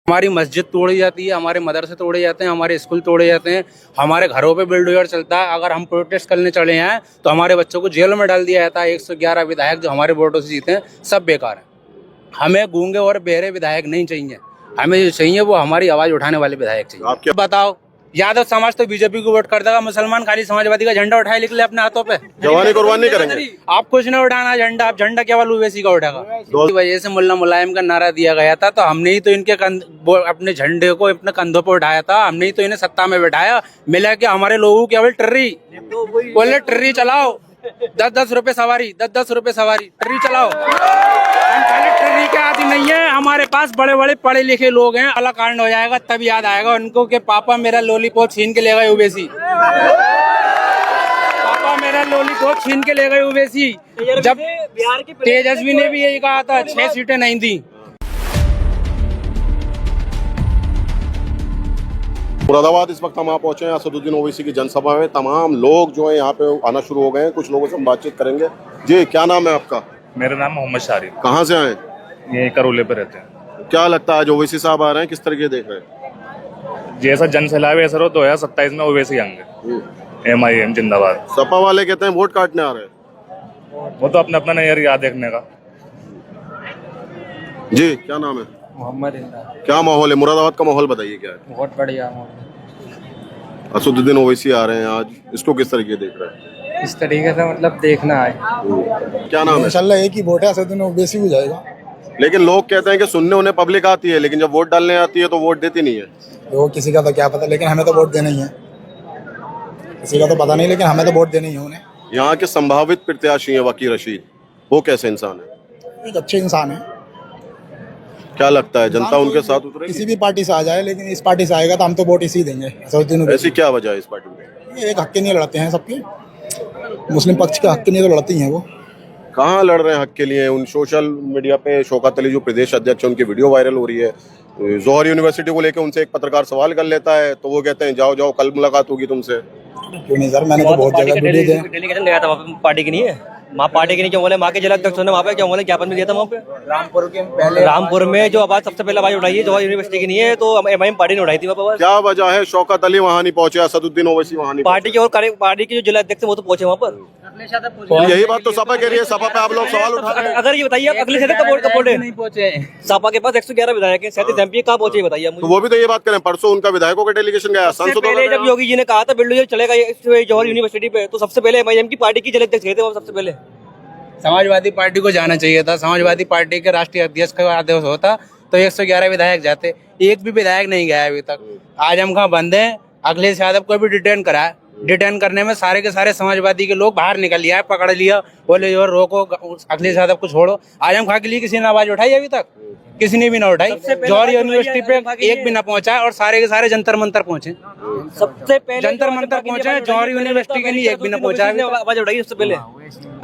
हमारी मस्जिद तोड़ी जाती है, हमारे मदरसे तोड़े जाते हैं, हमारे स्कूल तोड़े जाते हैं, हमारे घरों पे बुलडोजर चलता है। अगर हम प्रोटेस्ट करने चले हैं तो हमारे बच्चों को जेल में डाल दिया जाता है। 111 विधायक जो हमारे वोटों से जीते हैं सब बेकार हैं। हमें गूंगे और बहरे विधायक नहीं चाहिए, हमें जो चाहिए वो हमारी आवाज उठाने वाले विधायक चाहिए। आप क्या बताओ, यादव समाज तो बीजेपी को वोट कर देगा, मुसलमान खाली समाजवादी का झंडा उठाए निकले अपने हाथों पे। जवानी कुर्बान नहीं करेंगे। आप कुछ नहीं उठाना झंडा, आप झंडा केवल ओवैसी का उठाएगा। इसी वजह से मुल्ला मुलायम का नारा दिया गया था, तो हमने ही तो इनके अपने झंडे को अपने कंधों पर उठाया था, हमने ही तो इन्हें सत्ता में बैठाया। मिला के हमारे लोगों की केवल टर्री बोले, टर्री चलाओ, 10-10 रुपए सवारी, 10-10 रुपए सवारी, टर्री चलाओ। हम खाली टर्री के आदि नहीं है, हमारे पास बड़े बड़े पढ़े लिखे लोग हैं। अला कांड हो जाएगा तब याद आएगा उनको कि पापा मेरा लॉलीपॉप छीन के ले गए ओवैसी, पापा मेरा लॉलीपॉप छीन के ले गए ओवैसी। जब तेजस्वी ने भी यही कहा था, 6 सीटें नहीं दी। मुरादाबाद इस वक्त हम यहाँ पहुंचे हैं असदुद्दीन ओवैसी की जनसभा में। तमाम लोग जो है यहाँ पे आना शुरू हो गए हैं। कुछ लोगों से हम बातचीत करेंगे। जी, क्या नाम है आपका? मेरा नाम मोहम्मद शारिफ। कहाँ से आए? ये करोले पे रहते हैं। क्या लगता है आज ओवैसी साहब आ रहे हैं, किस तरीके देख रहे हैं? जैसा जन सैलाब ऐसा हो 2027 में ओवैसी आएंगे। MIM जिंदाबाद। सपा वाले कहते हैं वोट काटने आ रहे हैं। वो तो अपना अपना नजरिया देखने का। जी, क्या नाम है? मोहम्मद इमरान। क्या माहौल है मुरादाबाद का? माहौल बताइए क्या है? बहुत बढ़िया माहौल। असदुद्दीन ओवैसी आ रहे हैं आज, इसको किस तरीके देख रहे हैं? इस तरीके से मतलब देखना है। क्या नाम है? इंशाल्लाह एक ही वोट है, असदुद्दीन ओवैसी हो जाएगा। लेकिन लोग कहते हैं कि सुनने उन्हें पब्लिक आती है, लेकिन जब वोट डालने आती है तो वोट देती नहीं है। वो किसी का तो क्या पता, लेकिन हमें तो वोट देना ही है। किसी का तो पता नहीं, लेकिन हमें तो वोट देना ही है उन्हें। यहाँ के संभावित प्रत्याशी हैं वकील रशीद, वो कैसे इंसान है? एक अच्छे इंसान है। क्या लगता है जनता उनके साथ उतरेगी? किसी भी पार्टी से आ जाए, लेकिन इस पार्टी से आएगा तो हम तो वोट इसी देंगे, असदुद्दीन ओवैसी। ऐसी क्या वजह है इस पार्टी में? ये एक हक के लिए लड़ते हैं, सबके मुस्लिम पक्ष के हक के लिए तो लड़ती हैं वो। कहाँ लड़ रहे हैं हक के लिए? उन सोशल मीडिया पे शौकत अली जो प्रदेश अध्यक्ष है, उनकी वीडियो वायरल हो रही है। जोहर यूनिवर्सिटी को लेकर उनसे एक पत्रकार सवाल कर लेता है तो वो कहते हैं जाओ जाओ कल मुलाकात होगी तुमसे। क्यों नहीं सर, मैंने तो बहुत जगह वीडियो दिए। डेलीगेशन गया था वहाँ पे, पार्टी की नहीं है, वहाँ पार्टी की नहीं। क्यों बोले वहाँ के जिला अध्यक्ष ने वहाँ पे क्यों बोले ज्ञापन भी दिया था वहाँ पे। रामपुर में जो आवाज सबसे पहले आवाज उठाई है जोहर यूनिवर्सिटी की नहीं है, तो MIM पार्टी ने उठाई थी वहाँ पे। क्या वजह है शौकत अली वहाँ नहीं पहुंचे, असदुद्दीन ओवैसी वहाँ नहीं पार्टी की और पार्टी के जो जिला अध्यक्ष है वो तो पहुंचे वहाँ पर। पहुंचे? यही बात तो सपा कह रही है, सपा पे आप लोग सवाल उठा रहे हैं। अगर ये बताइए अगले से कब वोट नहीं पहुंचे, सपा के पास 111 विधायक है, 37 MP कहाँ पहुंचे बताइए तो वो भी तो ये बात करें, परसों उनका विधायकों का डेलीगेशन गया पहले जब योगी जी ने कहा था बिल्डोजर चलेगा जौहर यूनिवर्सिटी पे, तो सबसे पहले MIM की पार्टी की जिला अध्यक्ष गए थे वहाँ सबसे पहले। समाजवादी पार्टी को जाना चाहिए था। समाजवादी पार्टी के राष्ट्रीय अध्यक्ष का आदेश होता तो 111 विधायक जाते, एक भी विधायक नहीं गया अभी तक। आजम खां बंद है, अखिलेश यादव को भी डिटेन करा। डिटेन करने में सारे के सारे समाजवादी के लोग बाहर निकल लिया, पकड़ लिया, बोले जो रोको अखिलेश यादव को छोड़ो। आजम खां के लिए किसी ने आवाज उठाई? अभी तक किसी ने भी ना उठाई। जौहर यूनिवर्सिटी पे एक भी ना पहुंचा और सारे के सारे जंतर मंतर पहुंचे। सबसे पहले जंतर मंतर पहुंचे, जौहर यूनिवर्सिटी के लिए एक भी ना पहुंचा। आवाज उठाई सबसे पहले,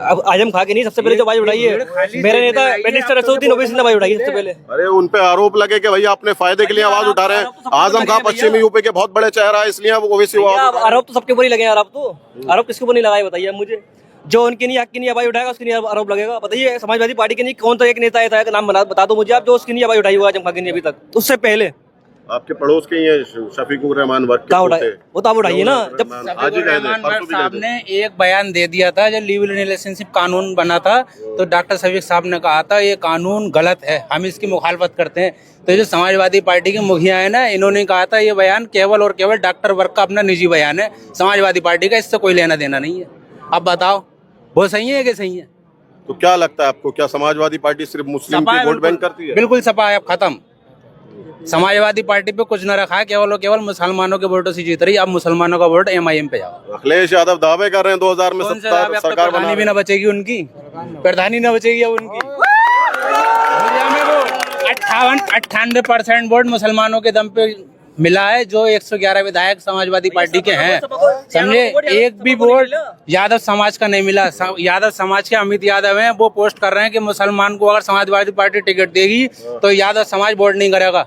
अब आजम खां की नहीं, सबसे पहले जो आवाज उठाई है मेरे नेता मिनिस्टर असदुद्दीन ओवैसी ने आवाज उठाई सबसे पहले। अरे उन पे आरोप लगे कि भैया अपने फायदे के लिए आवाज उठा रहे हैं। आजम खां पश्चिमी यूपी के बहुत बड़े चेहरा है, इसलिए वो ओवैसी आरोप तो सबके ऊपर ही लगे यार। आरोप किसके ऊपर नहीं लगाए बताइए मुझे? जो उनकी नहीं हक की नहीं आवाज उठाएगा उसकी नहीं आरोप लगेगा। बताइए समाजवादी पार्टी के नहीं कौन तो एक नेता है का नाम बता दो मुझे आप, जो उसकी नहीं आवाज उठाई हुआ आजम खां की नहीं अभी तक, उससे पहले। आपके पड़ोस के ये शफीकुर रहमान वर्क के वो तो आप उठाइए ना। जब साहब ने एक बयान दे दिया था जब लिव इन रिलेशनशिप कानून बना था, तो डॉक्टर शफीक साहब ने कहा था ये कानून गलत है, हम इसकी मुखालफत करते हैं। तो जो समाजवादी पार्टी के मुखिया है ना, इन्होंने कहा था ये बयान केवल और केवल डॉक्टर वर्क का अपना निजी बयान है, समाजवादी पार्टी का इससे कोई लेना देना नहीं है। अब बताओ वो सही है कि सही है? तो क्या लगता है आपको, क्या समाजवादी पार्टी सिर्फ मुस्लिम की वोट बैंक करती है? बिल्कुल सपा है अब खत्म। समाजवादी पार्टी पे कुछ न रखा है, केवल और केवल मुसलमानों के वोटों से जीत रही है। अब मुसलमानों का वोट MIM पे जाओ। अखिलेश यादव दावे कर रहे हैं 2000 में सरकार प्रधानी भी ना बचेगी उनकी, प्रधानी ना बचेगी अब उनकी। 98% वोट मुसलमानों के दम पे मिला है, जो 111 विधायक समाजवादी पार्टी के हैं, समझे। एक भी वोट यादव समाज का नहीं मिला। यादव समाज के अमित यादव हैं, वो पोस्ट कर रहे हैं कि मुसलमान को अगर समाजवादी पार्टी टिकट देगी तो यादव समाज वोट नहीं करेगा,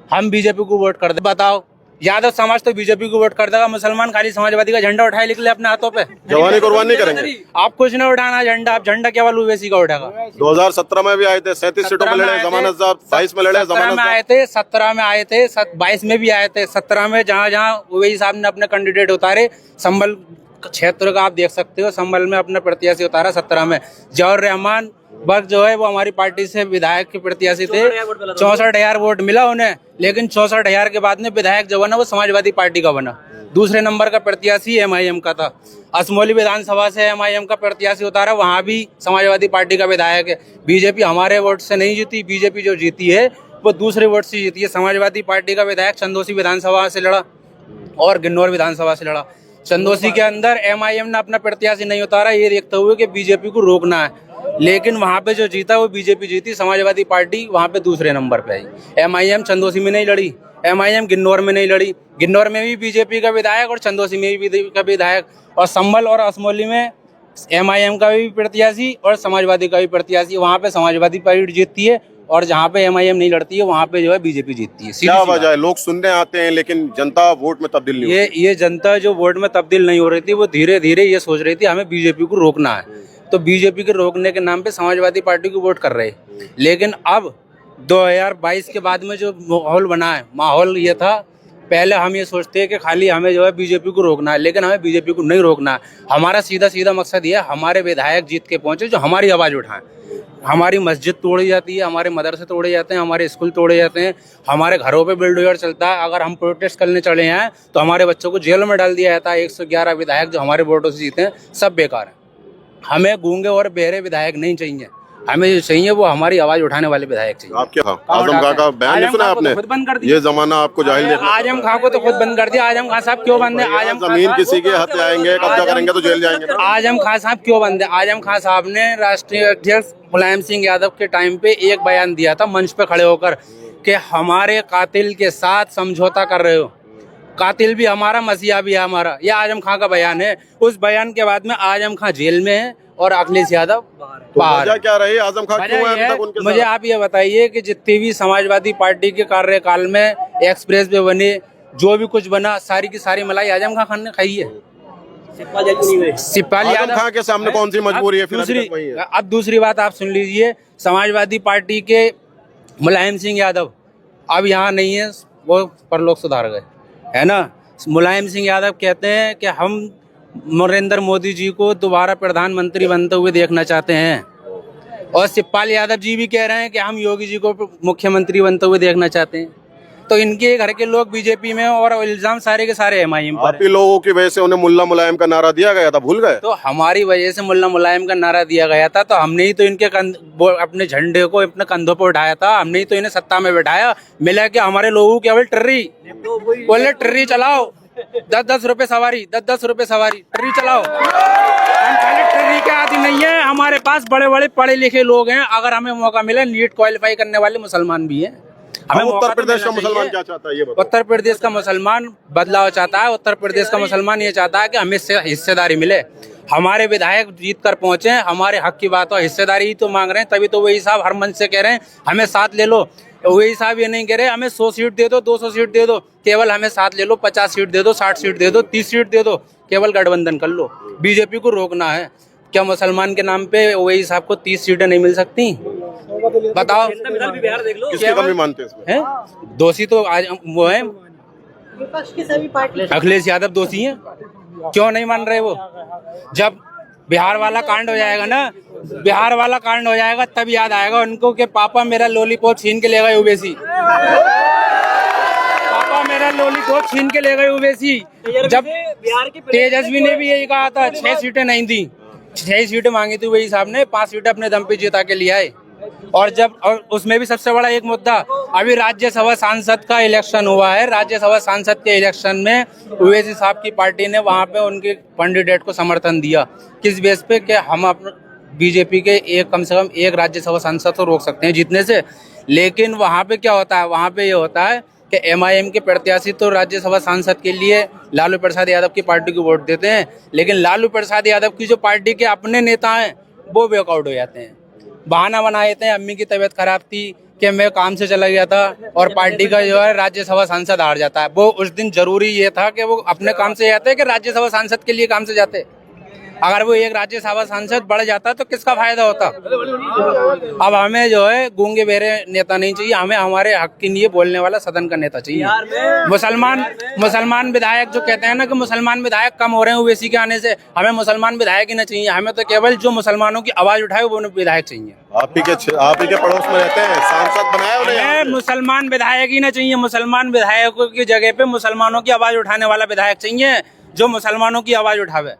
हम बीजेपी को वोट कर दे। बताओ यादव समाज तो बीजेपी को वोट कर देगा, मुसलमान खाली समाजवादी का झंडा उठाए निकले अपने हाथों पे। जवानी कुर्बान नहीं करेंगे। आप कुछ नहीं उठाना झंडा, आप झंडा केवल ओवैसी का उठाएगा। 2017 में भी आए थे, 37 सीटों में लड़े, जमानत साहब 22 में लड़े, 17 में आए थे, 17 में आए थे, 22 में भी आए थे, 17 में जहाँ ओवैसी साहब ने अपने कैंडिडेट उतारे, संभल क्षेत्र का आप देख सकते हो, संभल में अपना प्रत्याशी उतारा 17 में। जवाहर रहमान वर्ग जो है वो हमारी पार्टी से विधायक के प्रत्याशी थे, 64,000 वोट मिला उन्हें, लेकिन 64,000 के बाद में विधायक जो बना वो समाजवादी पार्टी का बना। दूसरे नंबर का प्रत्याशी MIM का था। असमोली विधानसभा से MIM का प्रत्याशी उतारा, वहाँ भी समाजवादी पार्टी का विधायक है। बीजेपी हमारे वोट से नहीं जीती, बीजेपी जो जीती है वो दूसरे वोट से जीती है। समाजवादी पार्टी का विधायक चंदोसी विधानसभा से लड़ा और गिन्नौर विधानसभा से लड़ा। चंदोसी के अंदर MIM ने अपना प्रत्याशी नहीं उतारा, ये देखते हुए कि बीजेपी को रोकना है, लेकिन वहाँ पे जो जीता वो बीजेपी जीती, समाजवादी पार्टी वहाँ पे दूसरे नंबर पे आई। MIM चंदोसी में नहीं लड़ी, MIM गिन्नौर में नहीं लड़ी, गिन्नौर में भी बीजेपी का विधायक और चंदोसी में भी बीजेपी का विधायक, और संभल और असमोली में MIM का भी प्रत्याशी और समाजवादी का भी प्रत्याशी। वहाँ पे समाजवादी पार्टी जीतती है और जहाँ पे MIM नहीं लड़ती है वहाँ पे जो है बीजेपी जीतती है। क्या वजह है? लोग सुनने आते हैं लेकिन जनता वोट में तब्दील नहीं होती। ये जनता जो वोट में तब्दील नहीं हो रही थी वो धीरे धीरे ये सोच रही थी हमें बीजेपी को रोकना है, तो बीजेपी के रोकने के नाम पे समाजवादी पार्टी को वोट कर रहे। लेकिन अब 2022 के बाद में जो माहौल बना है, माहौल ये था, पहले हम ये सोचते हैं कि खाली हमें जो है बीजेपी को रोकना है, लेकिन हमें बीजेपी को नहीं रोकना है। हमारा सीधा मकसद ये है हमारे विधायक जीत के पहुंचे जो हमारी आवाज़ उठाएं। हमारी मस्जिद तोड़ी जाती है, हमारे मदरसे तोड़े जाते हैं, हमारे स्कूल तोड़े जाते हैं, हमारे घरों पे बुलडोजर चलता है। अगर हम प्रोटेस्ट करने चले हैं तो हमारे बच्चों को जेल में डाल दिया जाता है। 111 विधायक जो हमारे वोटों से जीते हैं सब बेकार हैं। हमें गूंगे और बहरे विधायक नहीं चाहिए, हमें जो चाहिए वो हमारी आवाज उठाने वाले विधायक चाहिए। आप क्या आजम खां का बयान नहीं सुना आपने? खुद बंद कर दिया। ये जमाना आपको जाहिल देखना। आजम खां को तो खुद बंद कर दिया। आजम खां साहब क्यों बंद है? आजम जमीन किसी के हाथ आएंगे, कब्जा करेंगे तो जेल जाएंगे। आजम खां साहब क्यों बंद है? आजम खां साहब ने राष्ट्रीय अध्यक्ष मुलायम सिंह यादव के टाइम पे एक बयान दिया था मंच पे खड़े होकर कि हमारे कातिल के साथ समझौता कर रहे हो, कातिल भी हमारा, मसीहा भी हमारा। ये आजम खां का बयान है। उस बयान के बाद में आजम खां जेल में है और अखिलेश यादव बाहर। वजह क्या रही? आजम खां क्यों है अभी तक उनके साथ? मुझे आप ये बताइए कि जितनी भी समाजवादी पार्टी के कार्यकाल में एक्सप्रेस वे बने, जो भी कुछ बना, सारी की सारी मलाई आजम खान ने खाई है। शिवपाल आजम यादव खां के सामने कौन सी मजबूरी है? फिर दूसरी अभी तक वही है। अब दूसरी बात आप सुन लीजिए, समाजवादी पार्टी के मुलायम सिंह यादव अब यहाँ नहीं है, वो परलोक सुधार गए, है ना। मुलायम सिंह यादव कहते हैं कि हम नरेंद्र मोदी जी को दोबारा प्रधानमंत्री बनते हुए देखना चाहते हैं, और शिवपाल यादव जी भी कह रहे हैं कि हम योगी जी को मुख्यमंत्री बनते हुए देखना चाहते हैं। तो इनके घर के लोग बीजेपी में, और इल्जाम सारे के सारे MIM पर आप ही लोगों की वजह से उन्हें मुल्ला मुलायम का नारा दिया गया था, भूल गए? तो हमारी वजह से मुल्ला मुलायम का नारा दिया गया था, तो हमने ही तो इनके अपने झंडे को अपने कंधों पर उठाया था, हमने ही तो इन्हें सत्ता में बैठाया। मिला कि हमारे लोगों की केवल टर्री बोले, टर्री चलाओ, 10-10 रुपए सवारी, 10-10 रुपए सवारी, टर्री चलाओ। हम खाली टर्री के आदि नहीं है, हमारे पास बड़े बड़े पढ़े लिखे लोग हैं। अगर हमें मौका मिले, नीट क्वालिफाई करने वाले मुसलमान भी हैं। हमें उत्तर प्रदेश का मुसलमान क्या चाहता है ये बताओ? उत्तर प्रदेश का मुसलमान बदलाव चाहता है। उत्तर प्रदेश का मुसलमान ये चाहता है कि हमें हिस्सेदारी मिले। हमारे विधायक जीत कर पहुंचे, हमारे हक की बात हो, हिस्सेदारी ही तो मांग रहे हैं। तभी तो वही साहब हर मंच से कह रहे हैं हमें साथ ले लो। वही साहब ये नहीं कह रहे हमें 100 सीट दे दो, 200 सीट दे दो, केवल हमें साथ ले लो, 50 सीट दे दो, 60 सीट दे दो, 30 सीट दे दो, केवल गठबंधन कर लो। बीजेपी को रोकना है। क्या मुसलमान के नाम पे वही साहब को 30 सीटें नहीं मिल सकती? बताओ, किसकी कमी मानते हैं? दोषी तो आज वो है अखिलेश यादव, दोषी हैं। क्यों नहीं मान रहे वो? जब बिहार वाला कांड हो जाएगा ना, बिहार वाला कांड हो जाएगा, तब याद आएगा उनको कि पापा मेरा लॉलीपॉप छीन के ले गए ओवैसी, पापा मेरा लॉलीपॉप छीन के ले गए ओवैसी। जब तेजस्वी ने भी यही कहा था, 6 सीटें नहीं दी, 6 सीटें मांगी थी वही साहब ने, 5 सीटें अपने दम पे जिता के लिए आए। और उसमें भी सबसे बड़ा एक मुद्दा, अभी राज्यसभा सांसद का इलेक्शन हुआ है। राज्यसभा सांसद के इलेक्शन में ओवैसी साहब की पार्टी ने वहां पे उनके कैंडिडेट को समर्थन दिया। किस बेस पे? कि हम अपने बीजेपी के कम से कम एक राज्यसभा सांसद को रोक सकते हैं जीतने से। लेकिन वहां पे क्या होता है? वहां पे ये होता है कि MIM के प्रत्याशी तो राज्यसभा सांसद के लिए लालू प्रसाद यादव की पार्टी को वोट देते हैं, लेकिन लालू प्रसाद यादव की जो पार्टी के अपने नेता हैं वो वॉकआउट हो जाते हैं। बहाना बना देते हैं, अम्मी की तबीयत खराब थी, कि मैं काम से चला गया था और पार्टी का जो है राज्यसभा सांसद हार जाता है। वो उस दिन जरूरी ये था कि वो अपने काम से जाते कि राज्यसभा सांसद के लिए काम से जाते। अगर वो एक राज्यसभा सांसद बढ़ जाता तो किसका फायदा होता। अब हमें जो है गूंगे बेरे नेता नहीं चाहिए, हमें हमारे हक के लिए बोलने वाला सदन का नेता चाहिए। मुसलमान विधायक जो कहते हैं ना कि मुसलमान विधायक कम हो रहे हैं ओवैसी के आने से, हमें मुसलमान विधायक ही नहीं चाहिए। हमें तो केवल जो मुसलमानों की आवाज उठाए वो विधायक चाहिए। आप ही के पड़ोस में रहते हैं, सांसद बनाया उन्हें। मुसलमान विधायक ही नहीं चाहिए, मुसलमान विधायकों की जगह पे मुसलमानों की आवाज उठाने वाला विधायक चाहिए जो मुसलमानों की आवाज उठावे।